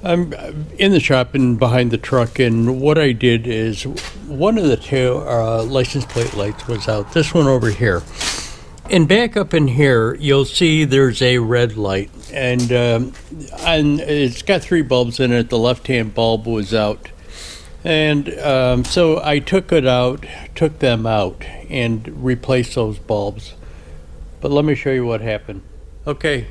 I'm in the shop and behind the truck, and what I did is one of the tail license plate lights was out. This one over here. And back up in here, you'll see there's a red light, and it's got 3 bulbs in it. The left-hand bulb was out. And so I took them out, and replaced those bulbs. But let me show you what happened. Okay,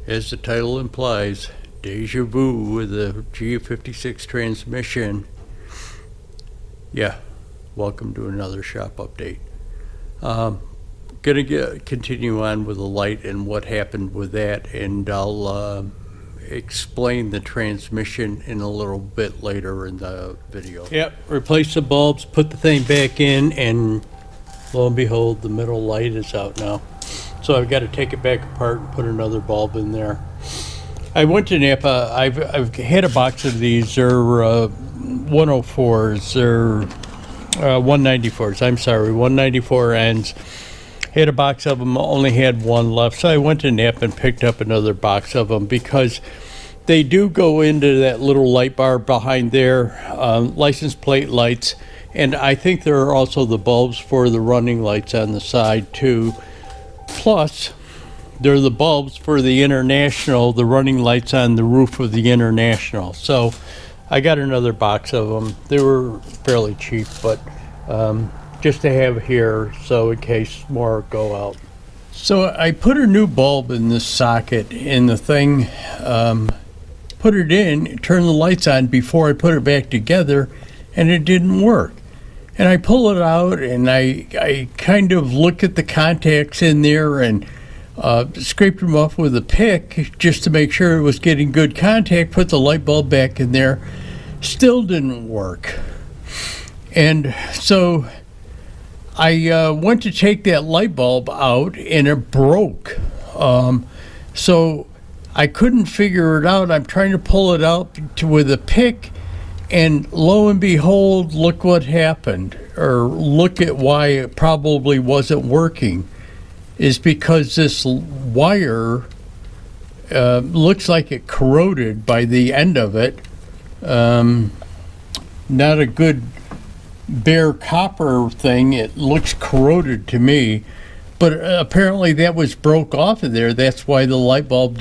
as the title implies, deja vu with the G56 transmission. Yeah, welcome to another shop update. Gonna continue on with the light and what happened with that, and I'll explain the transmission in a little bit later in the video. Yep, replace the bulbs, put the thing back in, and lo and behold, the middle light is out now. So I've got to take it back apart and put another bulb in there. I went to Napa. I've had a box of these. They're 104s. They're 194s. I'm sorry, 194 ends. Had a box of them. Only had one left. So I went to Napa and picked up another box of them because they do go into that little light bar behind there, license plate lights, and I think there are also the bulbs for the running lights on the side too. Plus, they're the bulbs for the International, the running lights on the roof of the International. So I got another box of them. They were fairly cheap, but just to have here, so in case more go out. So I put a new bulb in this socket in the thing, put it in, turned the lights on before I put it back together, and it didn't work. And I pull it out, and I kind of look at the contacts in there and scraped them off with a pick just to make sure it was getting good contact, put the light bulb back in there. Still didn't work. And so I went to take that light bulb out, and it broke. So I couldn't figure it out. I'm trying to pull it out with a pick, and lo and behold, look what happened, or look at why it probably wasn't working, is because this wire looks like it corroded by the end of it. Not a good bare copper thing. It looks corroded to me, but apparently that was broke off of there. That's why the light bulb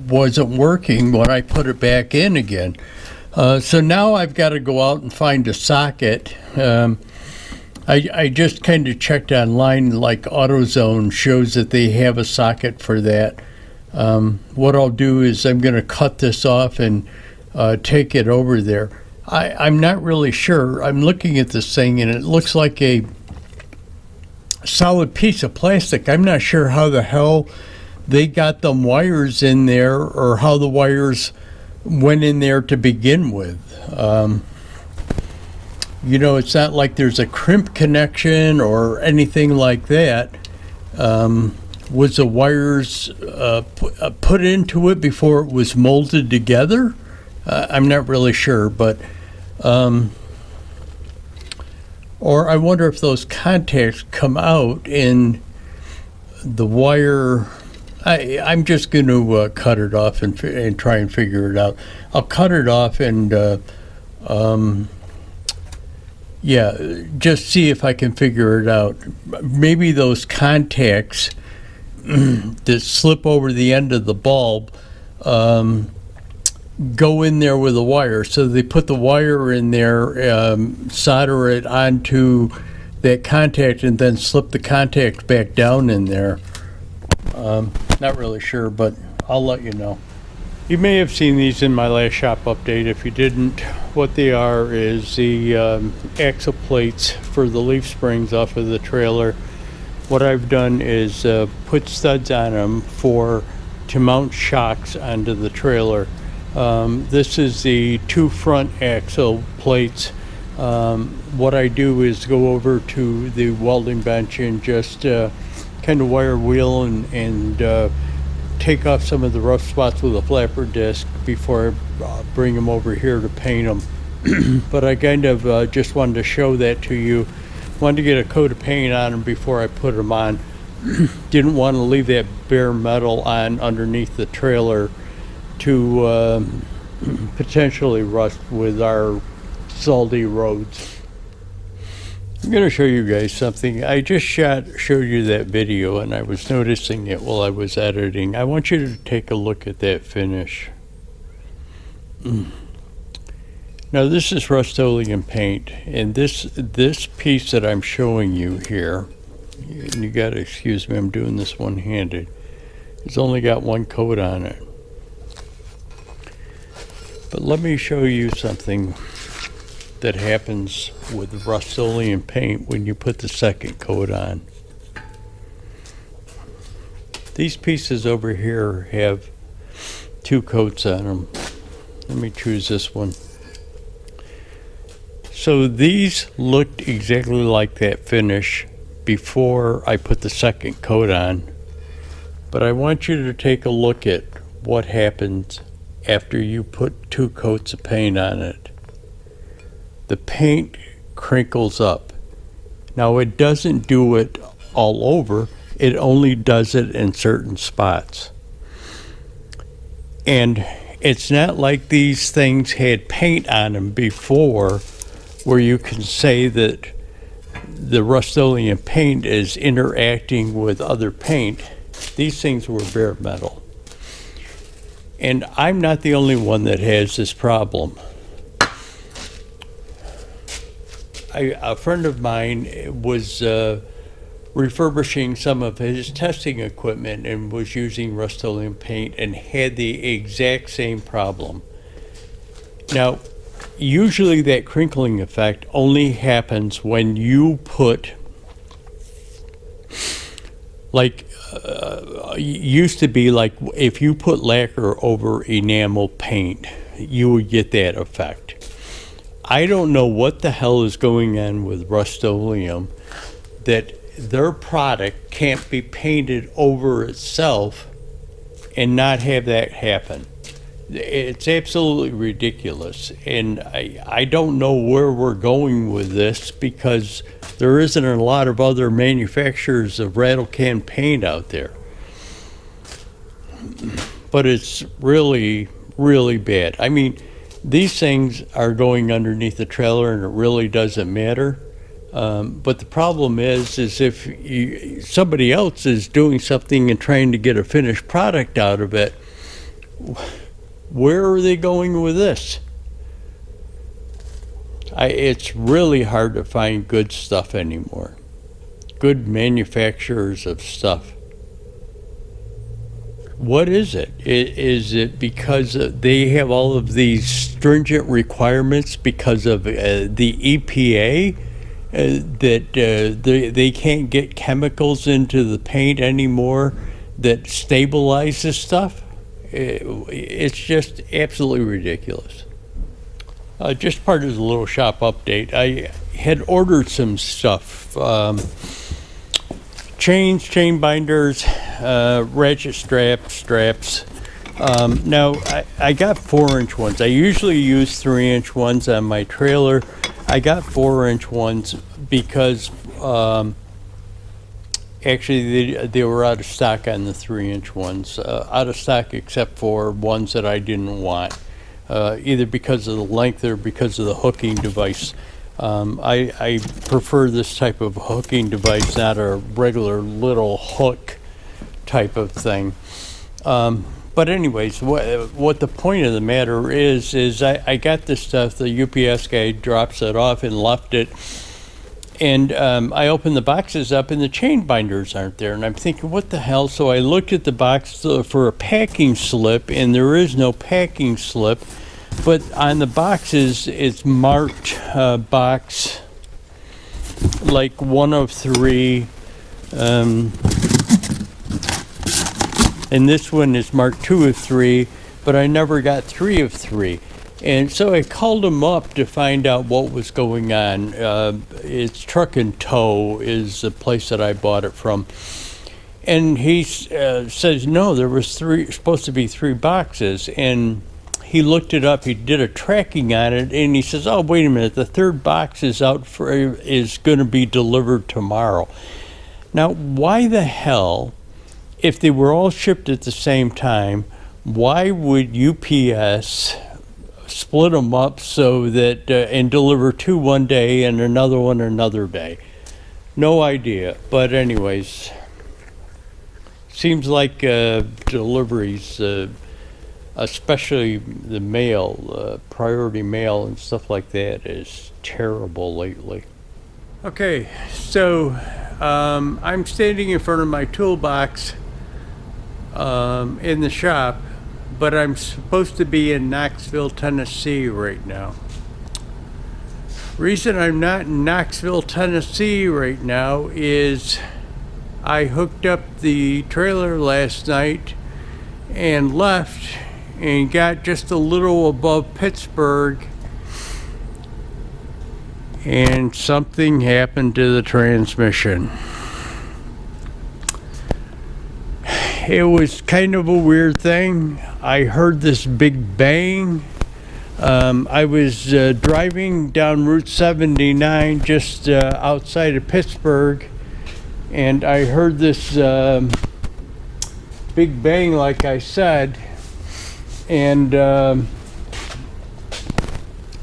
wasn't working when I put it back in again. So now I've got to go out and find a socket. I just kind of checked online, like AutoZone shows that they have a socket for that. What I'll do is I'm going to cut this off and take it over there. I'm not really sure. I'm looking at this thing, and it looks like a solid piece of plastic. I'm not sure how the hell they got them wires in there, or how the wires went in there to begin with. You know, it's not like there's a crimp connection or anything like that. Was the wires put into it before it was molded together? I'm not really sure, but or I wonder if those contacts come out in the wire. I'm just going to cut it off and try and figure it out. I'll cut it off and yeah, just see if I can figure it out. Maybe those contacts that slip over the end of the bulb go in there with a wire. So they put the wire in there, solder it onto that contact, and then slip the contact back down in there. Not really sure, but I'll let you know. You may have seen these in my last shop update. If you didn't, what they are is the axle plates for the leaf springs off of the trailer. What I've done is put studs on them to mount shocks onto the trailer. This is the 2 front axle plates. What I do is go over to the welding bench and just kind of wire wheel and take off some of the rough spots with a flapper disc before I bring them over here to paint them. But I kind of just wanted to show that to you. Wanted to get a coat of paint on them before I put them on. Didn't want to leave that bare metal on underneath the trailer to potentially rust with our salty roads. I'm going to show you guys something. I just showed you that video, and I was noticing it while I was editing. I want you to take a look at that finish. Now this is Rustoleum Paint, and this piece that I'm showing you here, and you got to excuse me, I'm doing this one-handed. It's only got one coat on it. But let me show you something that happens with Rustoleum paint when you put the second coat on. These pieces over here have 2 coats on them. Let me choose this one. So these looked exactly like that finish before I put the second coat on, but I want you to take a look at what happens after you put 2 coats of paint on it. The paint crinkles up. Now it doesn't do it all over, it only does it in certain spots. And it's not like these things had paint on them before where you can say that the Rustoleum paint is interacting with other paint. These things were bare metal. And I'm not the only one that has this problem. A friend of mine was refurbishing some of his testing equipment and was using Rustoleum paint and had the exact same problem. Now, usually that crinkling effect only happens when you put, like, used to be like if you put lacquer over enamel paint, you would get that effect. I don't know what the hell is going on with Rustoleum that their product can't be painted over itself and not have that happen. It's absolutely ridiculous, and I don't know where we're going with this because there isn't a lot of other manufacturers of rattle can paint out there. But it's really, really bad. I mean, these things are going underneath the trailer and it really doesn't matter. But the problem is if somebody else is doing something and trying to get a finished product out of it, where are they going with this? It's really hard to find good stuff anymore. Good manufacturers of stuff. What is it? Is it because they have all of these stringent requirements because of the EPA that they can't get chemicals into the paint anymore that stabilizes stuff? It's just absolutely ridiculous. Just part of the little shop update, I had ordered some stuff. Chains, chain binders, ratchet straps. Now, I got 4-inch ones. I usually use 3-inch ones on my trailer. I got 4-inch ones because actually they were out of stock on the 3-inch ones. Out of stock except for ones that I didn't want, either because of the length or because of the hooking device. I prefer this type of hooking device, not a regular little hook type of thing. But anyways, what the point of the matter is I got this stuff, the UPS guy drops it off and left it, and I opened the boxes up and the chain binders aren't there, and I'm thinking, what the hell? So I looked at the box for a packing slip, and there is no packing slip. But on the boxes, it's marked box like 1 of 3, and this one is marked 2 of 3, but I never got 3 of 3. And so I called him up to find out what was going on. It's Truck and Tow is the place that I bought it from. And he says, no, there was supposed to be 3 boxes. And he looked it up, he did a tracking on it, and he says, oh, wait a minute, the 3rd box is going to be delivered tomorrow. Now, why the hell, if they were all shipped at the same time, why would UPS split them up so that and deliver 2 one day and another one another day. No idea, but anyways, seems like deliveries, especially the mail, priority mail and stuff like that, is terrible lately. Okay, so I'm standing in front of my toolbox in the shop, but I'm supposed to be in Knoxville, Tennessee right now. Reason I'm not in Knoxville, Tennessee right now is I hooked up the trailer last night and left and got just a little above Pittsburgh, and something happened to the transmission. It was kind of a weird thing. I heard this big bang. I was driving down Route 79 just outside of Pittsburgh, and I heard this big bang, like I said, and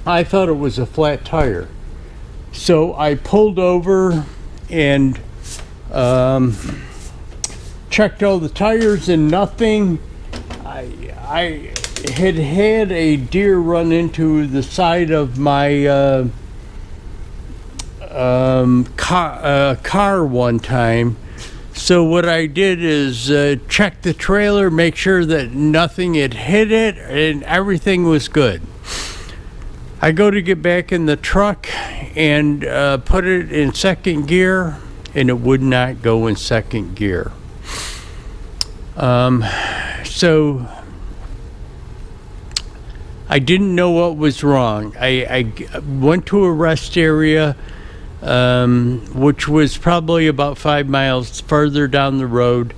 I thought it was a flat tire. So I pulled over and checked all the tires and nothing. I had a deer run into the side of my car one time. So what I did is check the trailer, make sure that nothing had hit it, and everything was good. I go to get back in the truck and put it in second gear, and it would not go in second gear. So I didn't know what was wrong. I went to a rest area, which was probably about 5 miles further down the road,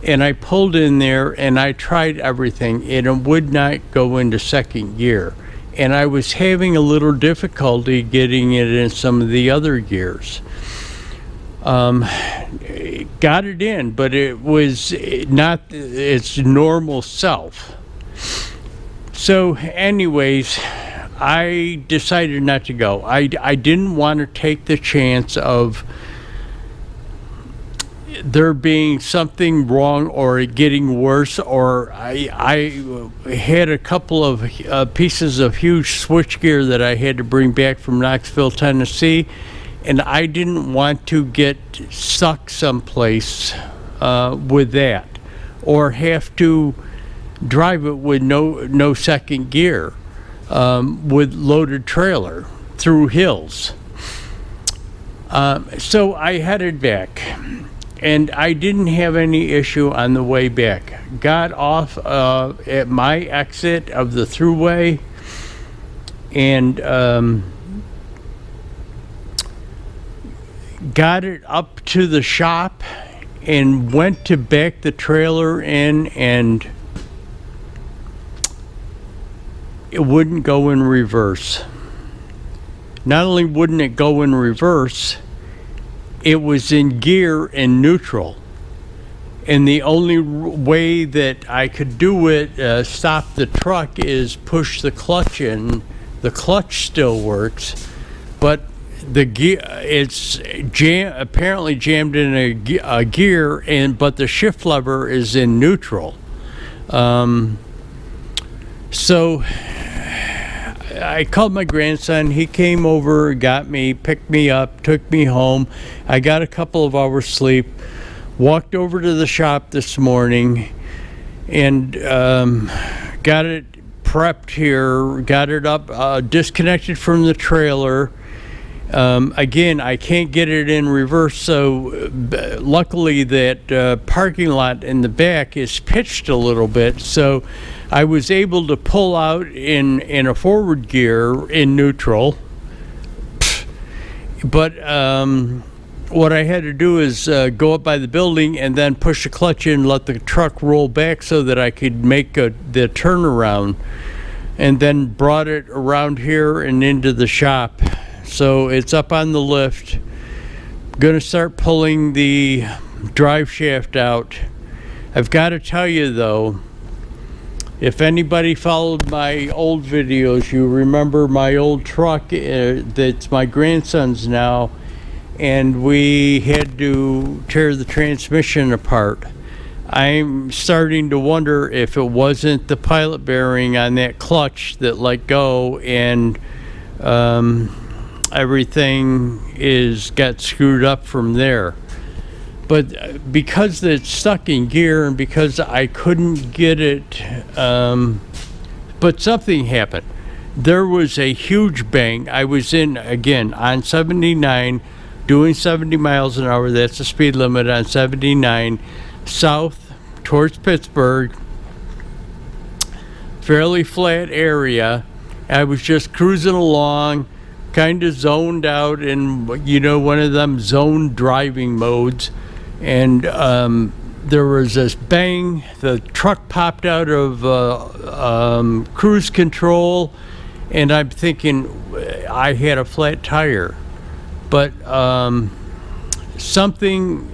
and I pulled in there and I tried everything, and it would not go into second gear. And I was having a little difficulty getting it in some of the other gears. Got it in, but it was not its normal self. So anyways, I decided not to go. I didn't want to take the chance of there being something wrong or it getting worse, or I had a couple of pieces of huge switchgear that I had to bring back from Knoxville, Tennessee, and I didn't want to get stuck someplace with that, or have to drive it with no second gear with loaded trailer through hills. So I headed back, and I didn't have any issue on the way back. Got off at my exit of the thruway, and got it up to the shop and went to back the trailer in, and it wouldn't go in reverse. Not only wouldn't it go in reverse, it was in gear in neutral. And the only way that I could do it, stop the truck, is push the clutch in. The clutch still works, but the gear, it's apparently jammed in a gear, but the shift lever is in neutral. So I called my grandson. He came over, got me, picked me up, took me home. I got a couple of hours sleep, walked over to the shop this morning, and got it prepped here, got it up, disconnected from the trailer. Again, I can't get it in reverse, so luckily that parking lot in the back is pitched a little bit, so I was able to pull out in a forward gear in neutral. But what I had to do is go up by the building and then push the clutch in, let the truck roll back so that I could make the turnaround, and then brought it around here and into the shop. So it's up on the lift. Gonna start pulling the drive shaft out. I've got to tell you though, If anybody followed my old videos, you remember my old truck that's my grandson's now, and we had to tear the transmission apart. I'm starting to wonder if it wasn't the pilot bearing on that clutch that let go, and everything got screwed up from there. But because it's stuck in gear and because I couldn't get it, but something happened. There was a huge bang. I was again, on 79, doing 70 miles an hour. That's the speed limit on 79, south towards Pittsburgh. Fairly flat area. I was just cruising along, kind of zoned out in, one of them zone driving modes. And there was this bang. The truck popped out of cruise control, and I'm thinking I had a flat tire. But something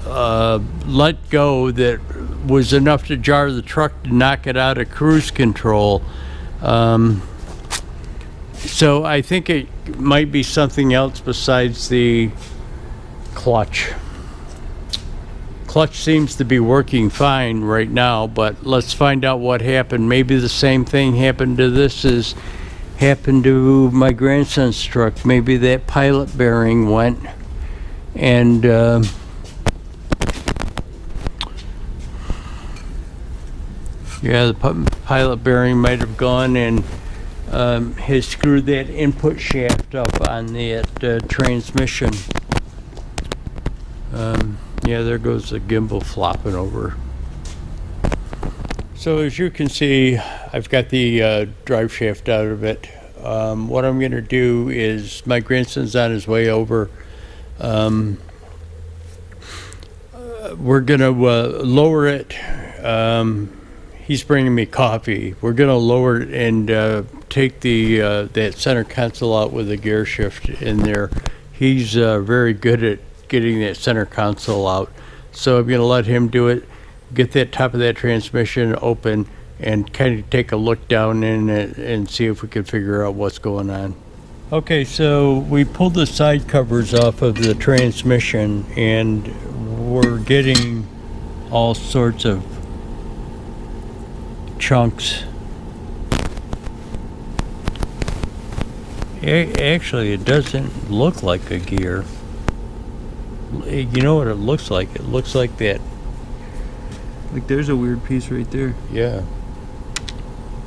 let go that was enough to jar the truck to knock it out of cruise control. So I think it might be something else besides the clutch. Clutch seems to be working fine right now, but let's find out what happened. Maybe the same thing happened to this as happened to my grandson's truck. Maybe that pilot bearing went, and yeah, the pilot bearing might have gone and has screwed that input shaft up on that transmission. Yeah, there goes the gimbal flopping over. So as you can see, I've got the drive shaft out of it. What I'm going to do is, my grandson's on his way over. We're going to lower it. He's bringing me coffee. We're going to lower it and take that center console out with the gear shift in there. He's very good at getting that center console out. So I'm going to let him do it, get that top of that transmission open, and kind of take a look down in it and see if we can figure out what's going on. Okay, so we pulled the side covers off of the transmission, and we're getting all sorts of chunks. Actually, it doesn't look like a gear. You know what it looks like? It looks like that. Like there's a weird piece right there. Yeah.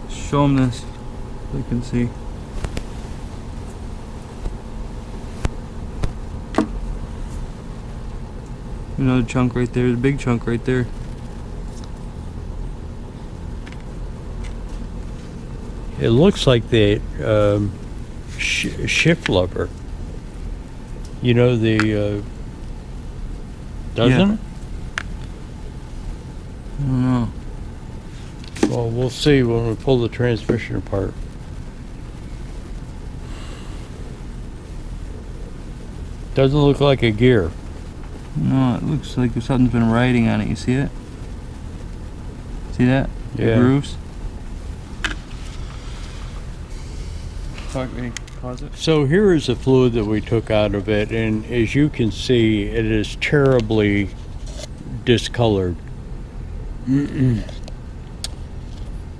Show them this so they can see. Another chunk right there, the big chunk right there. It looks like the shift lever. You know, the doesn't Yeah. it? I don't know. Well, we'll see when we pull the transmission apart. Doesn't look like a gear. No, it looks like something's been riding on it. You see it? See that? Yeah. The grooves. Talk me. Pause it. So here is the fluid that we took out of it, and as you can see, it is terribly discolored.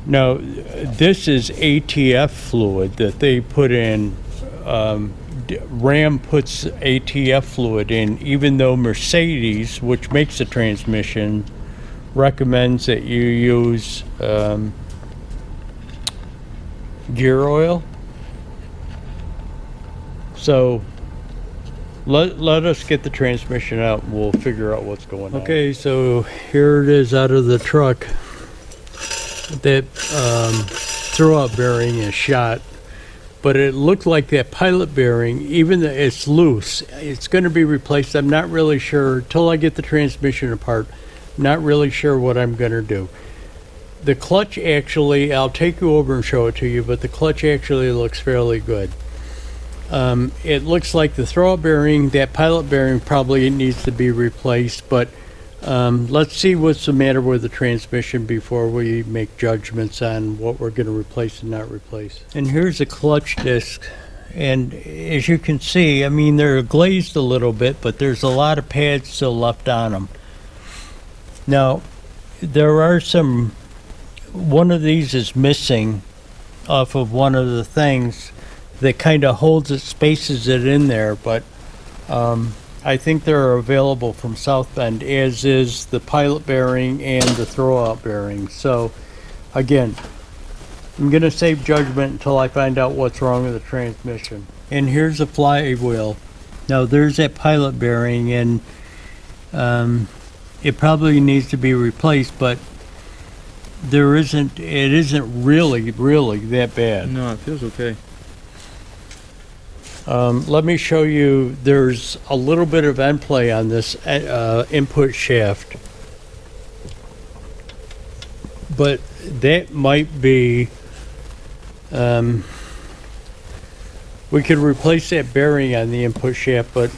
Now, this is ATF fluid that they put in. Ram puts ATF fluid in, even though Mercedes, which makes the transmission, recommends that you use gear oil. So let us get the transmission out and we'll figure out what's going on. Okay, so here it is out of the truck. That throwout bearing is shot, but it looked like that pilot bearing, even though it's loose, it's going to be replaced. I'm not really sure till I get the transmission apart. Not really sure what I'm going to do. The clutch actually, I'll take you over and show it to you, but the clutch actually looks fairly good. It looks like the throwout bearing, that pilot bearing, probably needs to be replaced, but Let's see what's the matter with the transmission before we make judgments on what we're going to replace and not replace. And here's a clutch disc. And as you can see, I mean, they're glazed a little bit, but there's a lot of pads still left on them. Now, there are one of these is missing off of one of the things that kind of holds it, spaces it in there, but I think they're available from South Bend, as is the pilot bearing and the throwout bearing. So, again, I'm going to save judgment until I find out what's wrong with the transmission. And here's the flywheel. Now, there's that pilot bearing, and it probably needs to be replaced, but it isn't really that bad. No, it feels okay. Let me show you, there's a little bit of end play on this input shaft. But that might be, we could replace that bearing on the input shaft, but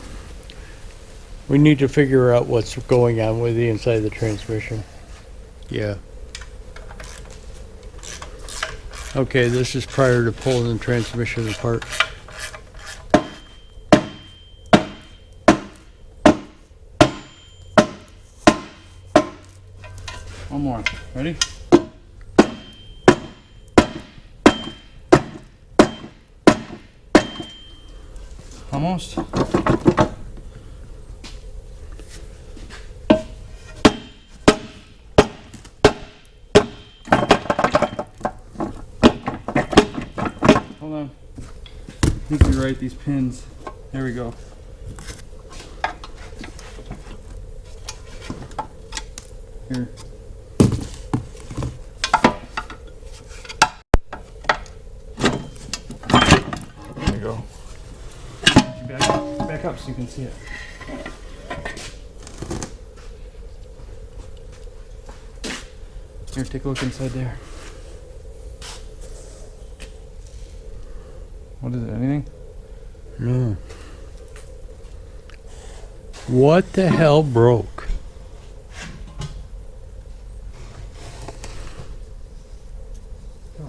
we need to figure out what's going on with the inside of the transmission. Yeah. Okay, this is prior to pulling the transmission apart. One more. Ready? Almost. Hold on. I think you're right, these pins. There we go. Here. There you go. Back up so you can see it. Here, take a look inside there. What is it? Anything? No. What the hell broke?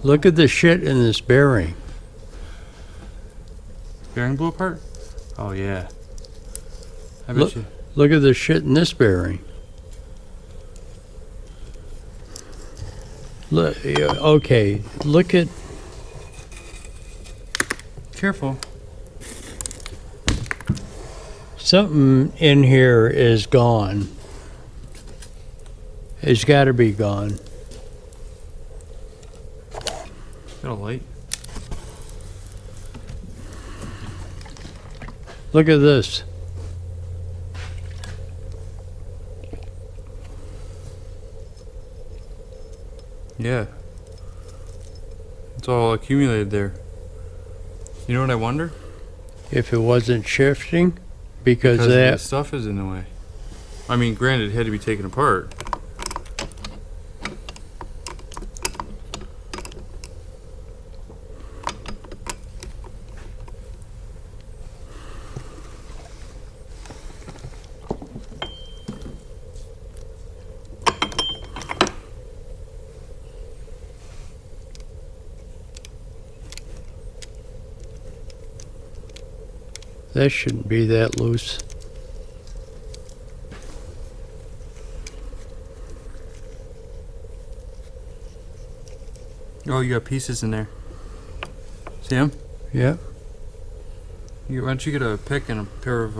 Look at the shit in this bearing. Bearing blew apart? Oh yeah. I bet you. Look at the shit in this bearing. Look, okay, look at. Careful. Something in here is gone. It's got to be gone. Got a light. Look at this. Yeah. It's all accumulated there. You know what I wonder? If it wasn't shifting, because the that stuff is in the way. I mean, granted, it had to be taken apart. that shouldn't be that loose. Oh, you got pieces in there. See them? Yeah. Why don't you get a pick and a pair of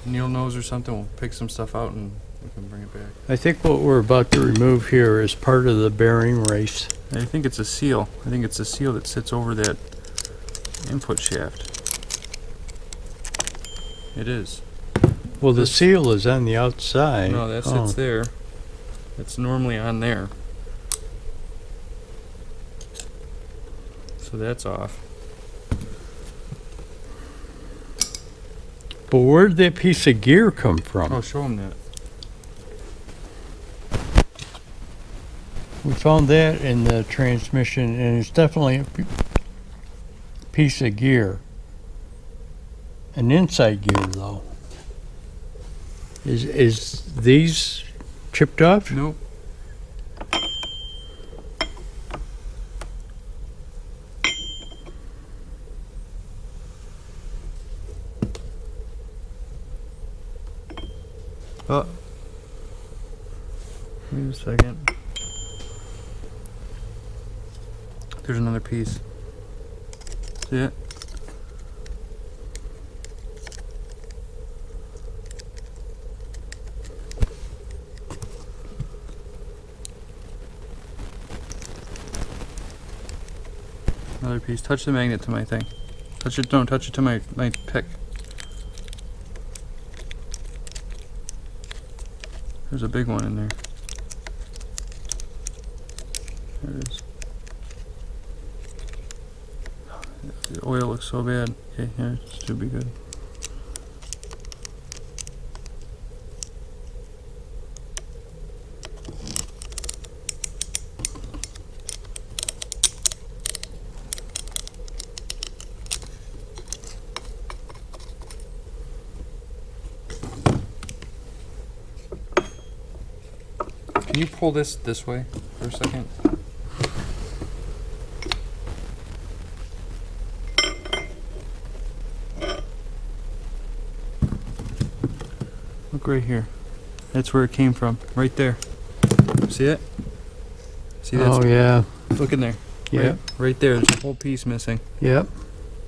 needle nose or something? We'll pick some stuff out and we can bring it back. I think what we're about to remove here is part of the bearing race. I think it's a seal. I think it's a seal that sits over that input shaft. It is. Well, the seal is on the outside. No, that sits there. It's normally on there. So that's off. But where'd that piece of gear come from? Oh, show them that. We found that in the transmission, and it's definitely a piece of gear. An inside gear, though. Is these chipped off? Nope. Oh. Wait a second. There's another piece. See it? Another piece. Touch the magnet to my thing. Touch it. Don't touch it to my pick. There's a big one in there. There it is. The oil looks so bad. Okay, here, it should be good. Can you pull this way for a second? Look right here. That's where it came from. Right there. See it? See that? Oh, yeah. Look in there. Yeah. Right there. There's a whole piece missing. Yep.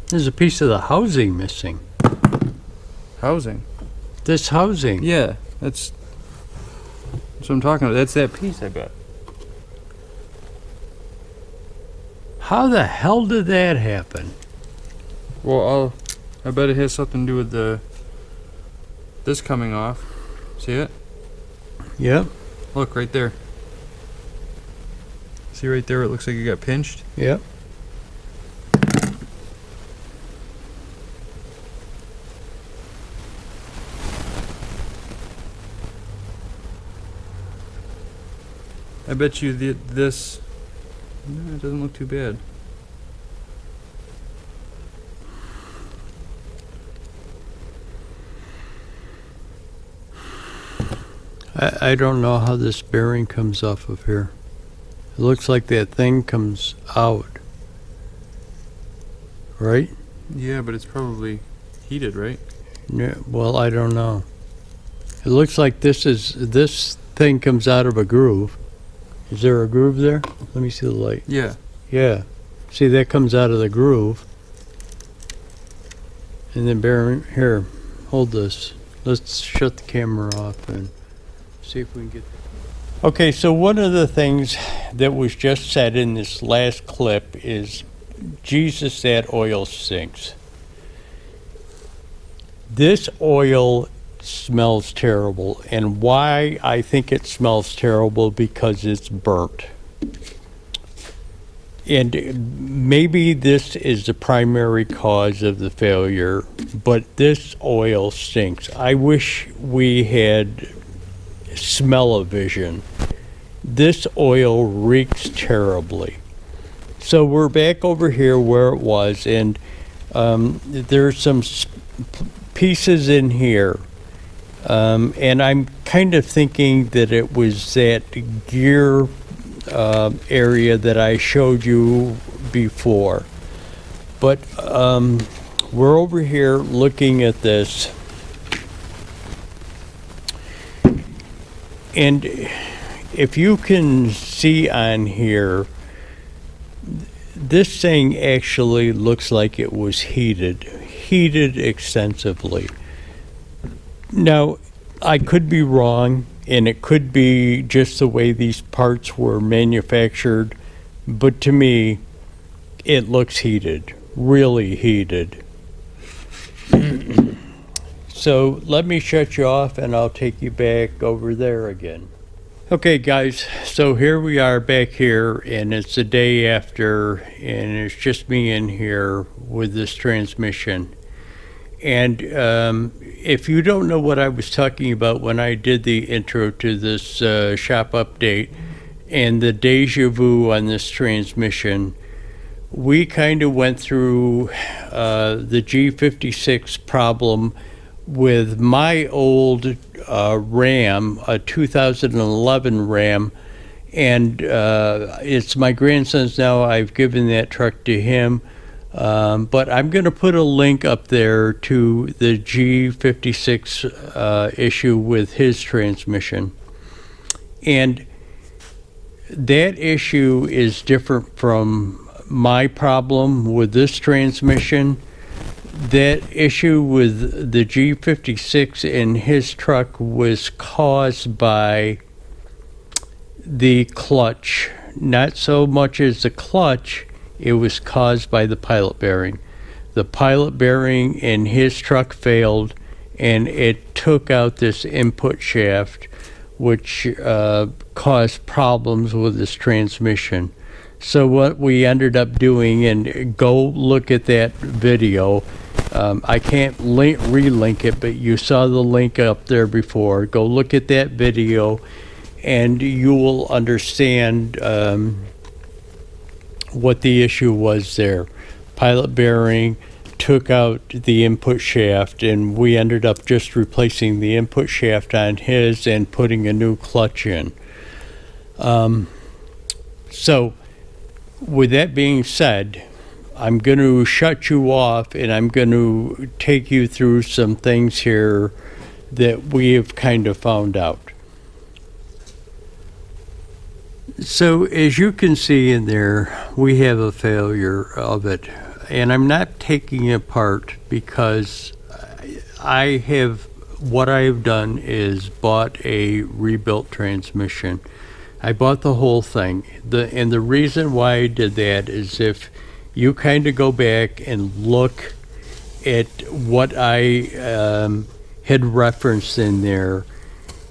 There's a piece of the housing missing. Housing? This housing. Yeah. That's what I'm talking about. That's that piece, I bet. How the hell did that happen? Well, I bet it has something to do with this coming off. See it? Yep. Look, right there. See right there, it looks like it got pinched? Yep. I bet you this... No, it doesn't look too bad. I don't know how this bearing comes off of here. It looks like that thing comes out. Right? Yeah, but it's probably heated, right? Yeah, well, I don't know. It looks like this thing comes out of a groove. Is there a groove there? Let me see the light. Yeah. Yeah. See, that comes out of the groove. And then bearing, here, hold this. Let's shut the camera off and see if we can get... Okay, so one of the things that was just said in this last clip is, Jesus, that oil stinks. This oil smells terrible, and why I think it smells terrible, because it's burnt. And maybe this is the primary cause of the failure, but this oil stinks. I wish we had smell-o-vision. This oil reeks terribly. So we're back over here where it was, and there's some pieces in here. And I'm kind of thinking that it was that gear area that I showed you before. But we're over here looking at this. And if you can see on here, this thing actually looks like it was heated extensively. Now, I could be wrong, and it could be just the way these parts were manufactured, but to me, it looks heated, really heated. So let me shut you off, and I'll take you back over there again. Okay, guys, so here we are back here, and it's the day after, and it's just me in here with this transmission. And if you don't know what I was talking about when I did the intro to this shop update and the deja vu on this transmission, we kind of went through the G56 problem with my old Ram, a 2011 Ram, and it's my grandson's now. I've given that truck to him. But I'm going to put a link up there to the G56 issue with his transmission. And that issue is different from my problem with this transmission. That issue with the G56 in his truck was caused by the clutch. Not so much as the clutch, it was caused by the pilot bearing. The pilot bearing in his truck failed, and it took out this input shaft, which caused problems with this transmission. So what we ended up doing, and go look at that video, I can't relink it, but you saw the link up there before. Go look at that video, and you will understand what the issue was there. Pilot bearing took out the input shaft, and we ended up just replacing the input shaft on his and putting a new clutch in. So with that being said, I'm going to shut you off, and I'm going to take you through some things here that we have kind of found out. So as you can see in there, we have a failure of it, and I'm not taking it apart because what I have done is bought a rebuilt transmission. I bought the whole thing. And the reason why I did that is if you kind of go back and look at what I had referenced in there,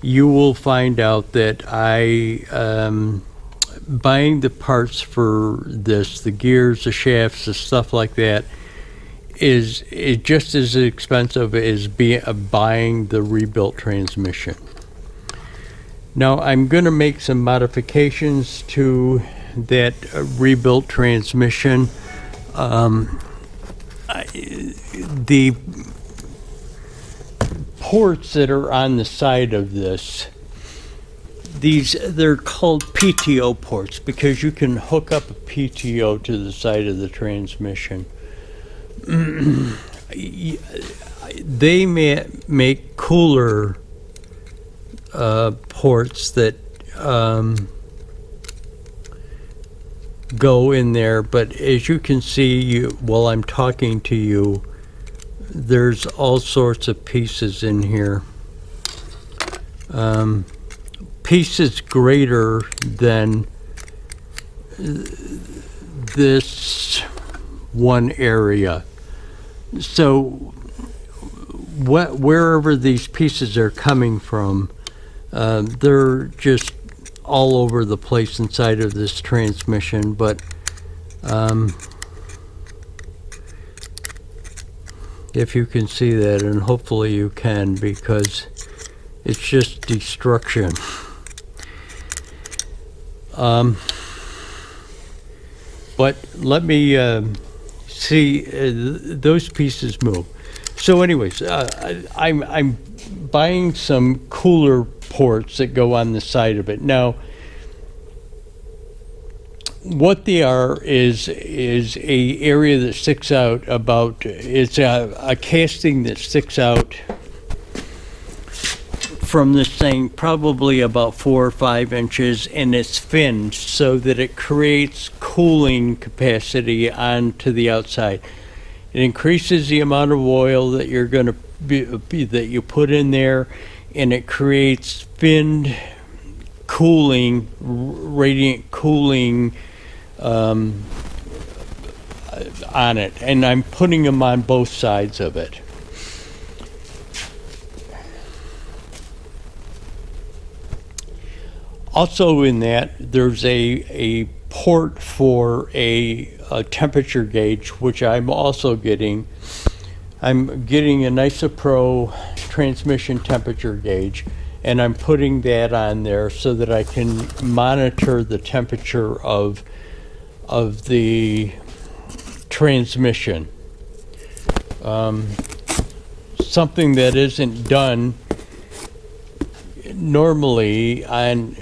you will find out that buying the parts for this, the gears, the shafts, the stuff like that, is just as expensive as buying the rebuilt transmission. Now I'm going to make some modifications to that rebuilt transmission. The ports that are on the side of this, they're called Pto ports because you can hook up a Pto to the side of the transmission. They make cooler ports that go in there, but as you can see while I'm talking to you, there's all sorts of pieces in here. Pieces greater than this one area. So wherever these pieces are coming from, they're just all over the place inside of this transmission, but if you can see that, and hopefully you can, because it's just destruction. But let me see those pieces move. So anyways, I'm buying some cooler ports that go on the side of it. Now, what they are is a area that sticks out about, it's a casting that sticks out from this thing probably about 4 or 5 inches, and it's finned so that it creates cooling capacity onto the outside. It increases the amount of oil that you're going to that you put in there, and it creates finned cooling, radiant cooling on it, and I'm putting them on both sides of it. Also in that, there's a port for a temperature gauge, which I'm also getting. I'm getting an IsoPro transmission temperature gauge, and I'm putting that on there so that I can monitor the temperature of something that isn't done normally on.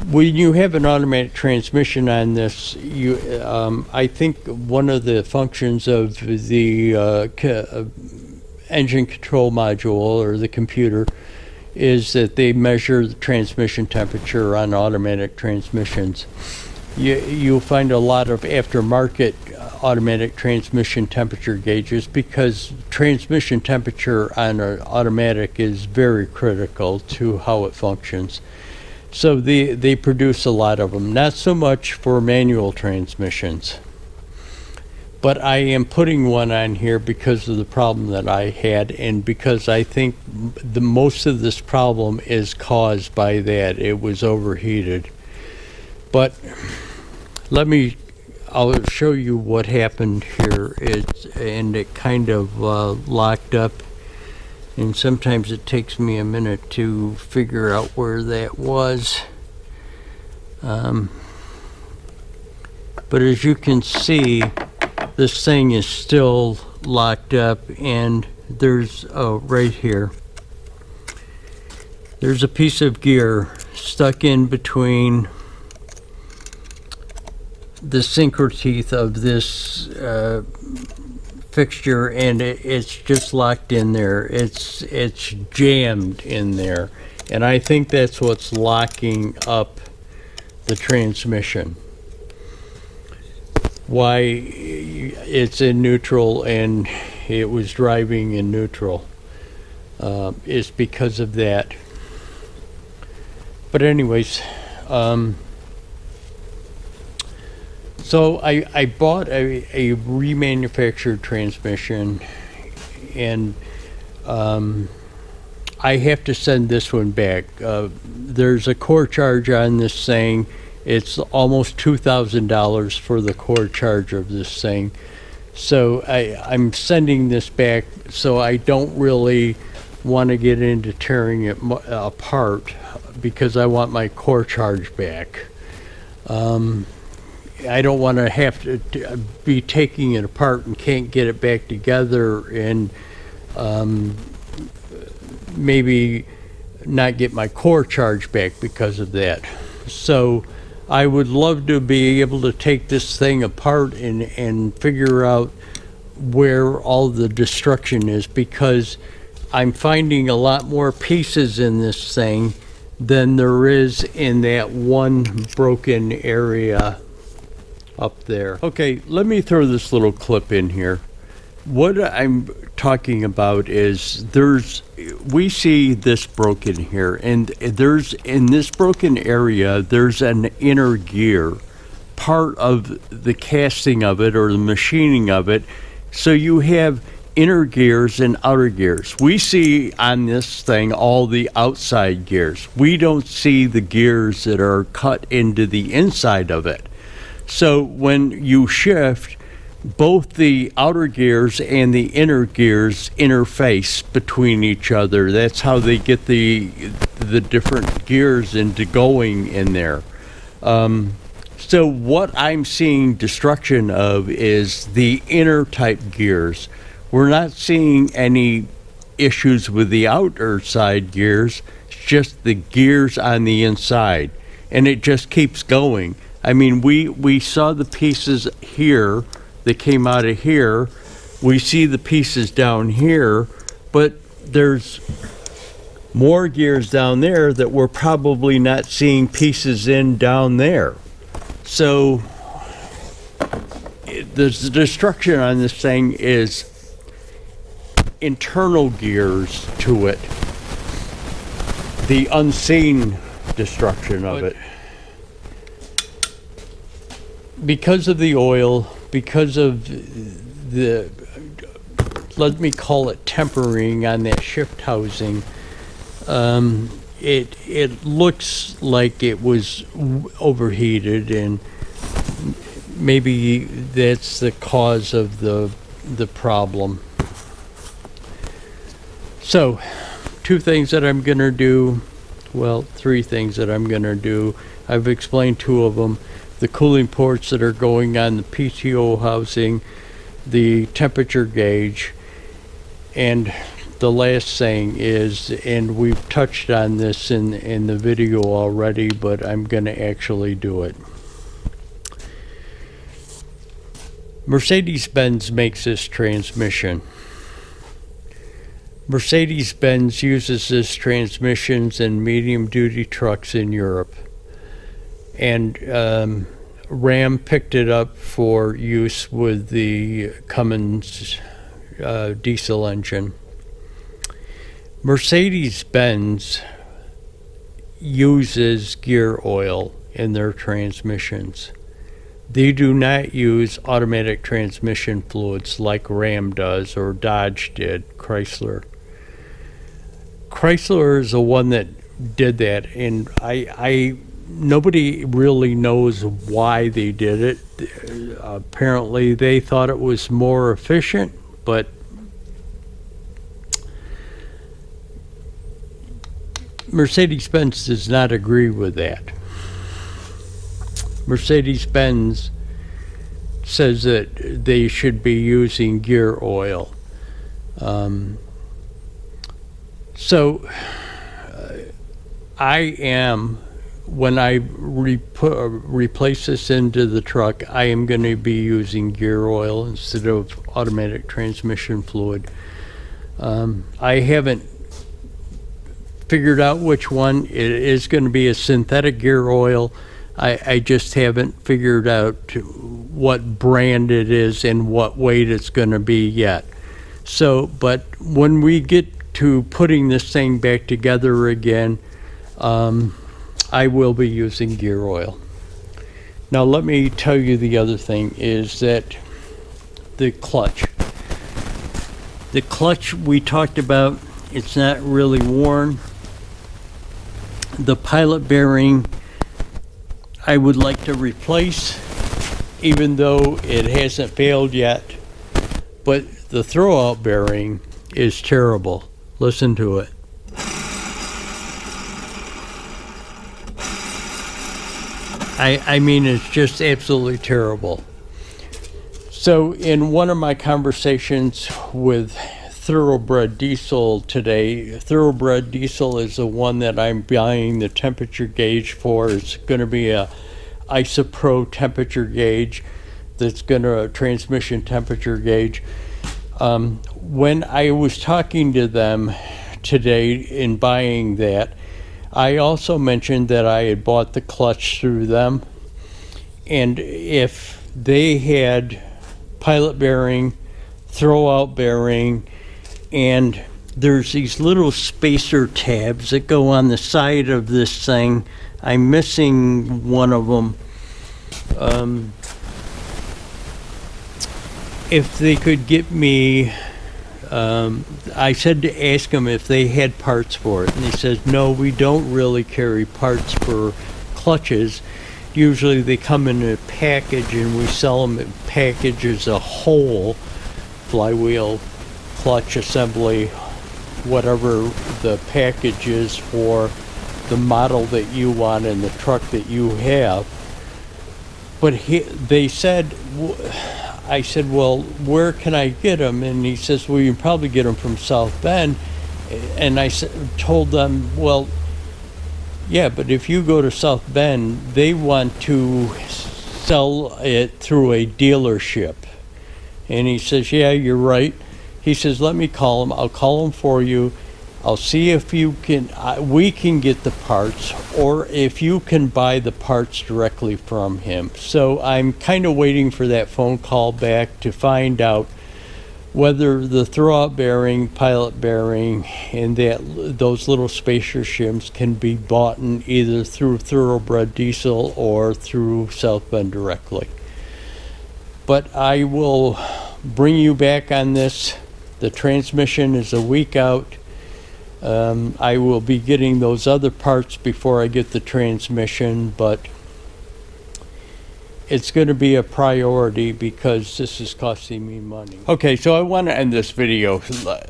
When you have an automatic transmission on this, I think one of the functions of the engine control module or the computer is that they measure the transmission temperature on automatic transmissions. You'll find a lot of aftermarket automatic transmission temperature gauges because transmission temperature on an automatic is very critical to how it functions. So they produce a lot of them, not so much for manual transmissions. But I am putting one on here because of the problem that I had and because I think the most of this problem is caused by that. It was overheated. But I'll show you what happened here. It kind of locked up. And sometimes it takes me a minute to figure out where that was. But as you can see, this thing is still locked up, and there's, right here, there's a piece of gear stuck in between the sinker teeth of this fixture, and it's just locked in there. It's jammed in there, and I think that's what's locking up the transmission. Why it's in neutral and it was driving in neutral is because of that. But anyways, so I bought a remanufactured transmission, and I have to send this one back. There's a core charge on this thing. It's almost $2,000 for the core charge of this thing. So I'm sending this back, so I don't really want to get into tearing it apart because I want my core charge back. I don't want to have to be taking it apart and can't get it back together and maybe not get my core charge back because of that. So I would love to be able to take this thing apart and figure out where all the destruction is, because I'm finding a lot more pieces in this thing than there is in that one broken area up there. Okay, let me throw this little clip in here. What I'm talking about is we see this broken here, and in this broken area, there's an inner gear, part of the casting of it or the machining of it. So you have inner gears and outer gears. We see on this thing all the outside gears. We don't see the gears that are cut into the inside of it. So when you shift, both the outer gears and the inner gears interface between each other. That's how they get the different gears into going in there. So what I'm seeing destruction of is the inner type gears. We're not seeing any issues with the outer side gears. It's just the gears on the inside, and it just keeps going. I mean, we saw the pieces here that came out of here. We see the pieces down here, but there's more gears down there that we're probably not seeing pieces in down there. So the destruction on this thing is internal gears to it, the unseen destruction of it. Because of the oil, because of the, let me call it tempering on that shift housing, it looks like it was overheated, and maybe that's the cause of the problem. So, two things that I'm gonna do, well, three things that I'm gonna do. I've explained two of them. The cooling ports that are going on the PTO housing, the temperature gauge. And the last thing is, and we've touched on this in the video already, but I'm going to actually do it. Mercedes-Benz makes this transmission. Mercedes-Benz uses this transmissions in medium-duty trucks in Europe. And Ram picked it up for use with the Cummins diesel engine. Mercedes-Benz uses gear oil in their transmissions. They do not use automatic transmission fluids like Ram does or Dodge did, Chrysler. Chrysler is the one that did that, and nobody really knows why they did it. Apparently they thought it was more efficient, but Mercedes-Benz does not agree with that. Mercedes-Benz says that they should be using gear oil. I am, when I replace this into the truck, I am going to be using gear oil instead of automatic transmission fluid. I haven't figured out which one. It is going to be a synthetic gear oil. I just haven't figured out what brand it is and what weight it's going to be yet. So, but when we get to putting this thing back together again, I will be using gear oil. Now let me tell you the other thing is that the clutch. The clutch we talked about, it's not really worn. The pilot bearing I would like to replace, even though it hasn't failed yet. But the throwout bearing is terrible. Listen to it. I mean, it's just absolutely terrible. So in one of my conversations with Thoroughbred Diesel today, Thoroughbred Diesel is the one that I'm buying the temperature gauge for. It's going to be a IsoPro temperature gauge that's going to transmission temperature gauge. When I was talking to them today in buying that, I also mentioned that I had bought the clutch through them, and if they had pilot bearing, throwout bearing, and there's these little spacer tabs that go on the side of this thing. I'm missing one of them. If they could get me, I said to ask them if they had parts for it, and they said, no, we don't really carry parts for clutches. Usually they come in a package and we sell them in packages a whole, flywheel, clutch assembly, whatever the package is for the model that you want and the truck that you have. But they said, I said, well, where can I get them? And he says, well, you can probably get them from South Bend. And I told them, well, yeah, but if you go to South Bend, they want to sell it through a dealership. And he says, yeah, you're right. He says, let me call him. I'll call him for you. I'll see if you can, we can get the parts, or if you can buy the parts directly from him. So I'm kind of waiting for that phone call back to find out whether the throwout bearing, pilot bearing, and those little spacer shims can be bought in either through Thoroughbred Diesel or through South Bend directly. But I will bring you back on this. The transmission is a week out. I will be getting those other parts before I get the transmission, but it's going to be a priority because this is costing me money. Okay, so I want to end this video.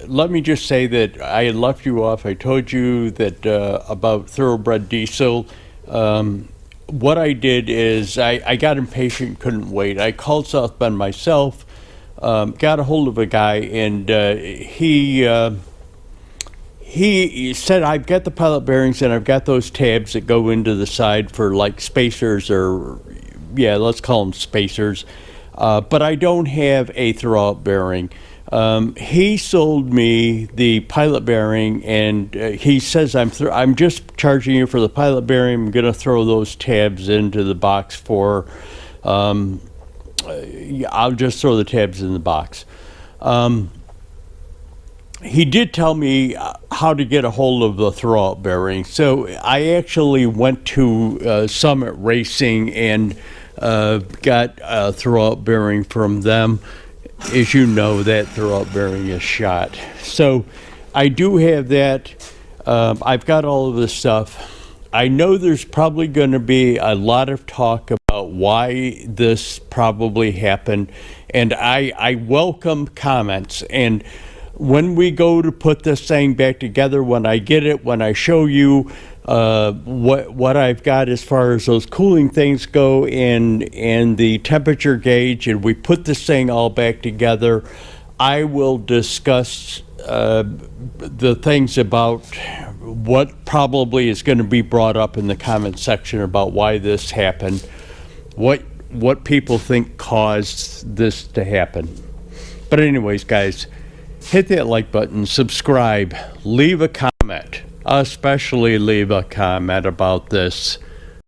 Let me just say that I had left you off. I told you that about Thoroughbred Diesel. What I did is I got impatient, couldn't wait. I called South Bend myself. got a hold of a guy, and he said, I've got the pilot bearings and I've got those tabs that go into the side for like spacers, or yeah, let's call them spacers. But I don't have a throwout bearing. He sold me the pilot bearing, and he says, I'm just charging you for the pilot bearing. I'm going to throw those tabs into the box for, I'll just throw the tabs in the box. He did tell me how to get a hold of the throwout bearing. So I actually went to Summit Racing and got a throwout bearing from them. As you know, that throwout bearing is shot. So I do have that. I've got all of this stuff. I know there's probably going to be a lot of talk about why this probably happened, and I welcome comments. And when we go to put this thing back together, when I get it, when I show you what I've got as far as those cooling things go, and the temperature gauge, and we put this thing all back together, I will discuss the things about what probably is going to be brought up in the comment section about why this happened, what people think caused this to happen. But anyways, guys, hit that like button, subscribe, leave a comment, especially leave a comment about this.